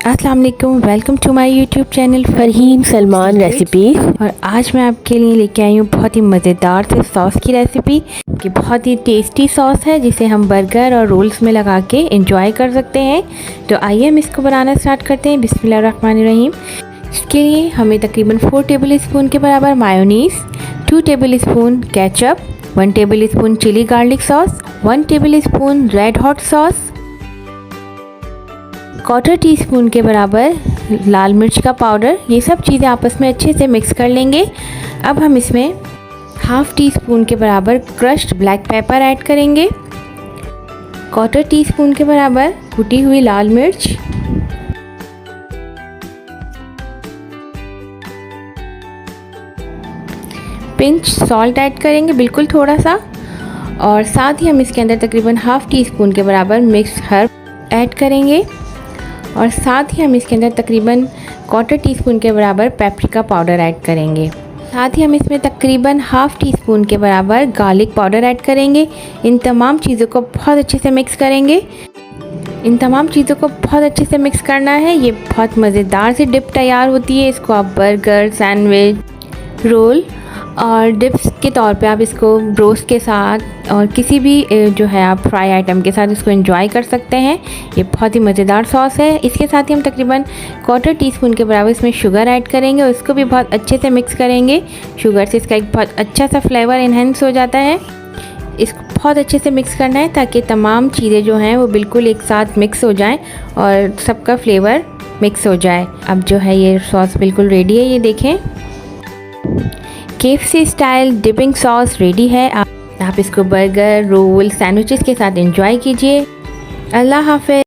अस्सलाम वालेकुम, welcome to my YouTube channel Farheen Salman recipe. और आज मैं आपके लिए लेके आई हूँ बहुत ही मज़ेदार से सॉस की रेसिपी कि बहुत ही टेस्टी सॉस है जिसे हम बर्गर और रोल्स में लगा के एंजॉय कर सकते हैं। तो आइए हम इसको बनाना स्टार्ट करते हैं। बिस्मिल्लाहिर्रहमानिर्रहीम। इसके लिए हमें तकरीबन 4 टेबल स्पून के बराबर mayonnaise, 2 tablespoon ketchup, 1 tablespoon chilli garlic sauce, 1 tablespoon red hot sauce, 1/4 teaspoon के बराबर लाल मिर्च का पाउडर। ये सब चीज़ें आपस में अच्छे से मिक्स कर लेंगे। अब हम इसमें 1/2 टीस्पून के बराबर क्रश्ड ब्लैक पेपर ऐड करेंगे, 1/4 टीस्पून के बराबर कुटी हुई लाल मिर्च, पिंच सॉल्ट ऐड करेंगे, बिल्कुल थोड़ा सा। और साथ ही हम इसके अंदर तकरीबन 1/2 टीस्पून के बराबर मिक्स हर्ब ऐड करेंगे। और साथ ही हम इसके अंदर तकरीबन 1/4 टीस्पून के बराबर पेपरिका पाउडर ऐड करेंगे। साथ ही हम इसमें तकरीबन 1/2 टीस्पून के बराबर गार्लिक पाउडर ऐड करेंगे। इन तमाम चीज़ों को बहुत अच्छे से मिक्स करेंगे। इन तमाम चीज़ों को बहुत अच्छे से मिक्स करना है। ये बहुत मज़ेदार सी डिप तैयार होती है। इसको आप बर्गर, सैंडविच, रोल और डिप्स के तौर पे आप इसको रोस्ट के साथ और किसी भी जो है आप फ्राई आइटम के साथ इसको एंजॉय कर सकते हैं। ये बहुत ही मज़ेदार सॉस है। इसके साथ ही हम तकरीबन 1/4 टीस्पून के बराबर इसमें शुगर ऐड करेंगे और इसको भी बहुत अच्छे से मिक्स करेंगे। शुगर से इसका एक बहुत अच्छा सा फ्लेवर इन्हेंस हो जाता है। इसको बहुत अच्छे से मिक्स करना है ताकि तमाम चीज़ें जो हैं वो बिल्कुल एक साथ मिक्स हो जाएँ और सबका फ्लेवर मिक्स हो जाए। अब जो है ये सॉस बिल्कुल रेडी है। ये देखें, KFC style dipping sauce ready है। आप इसको बर्गर, रोल, सैंडविचेस के साथ एंजॉय कीजिए। अल्लाह हाफ़िज़।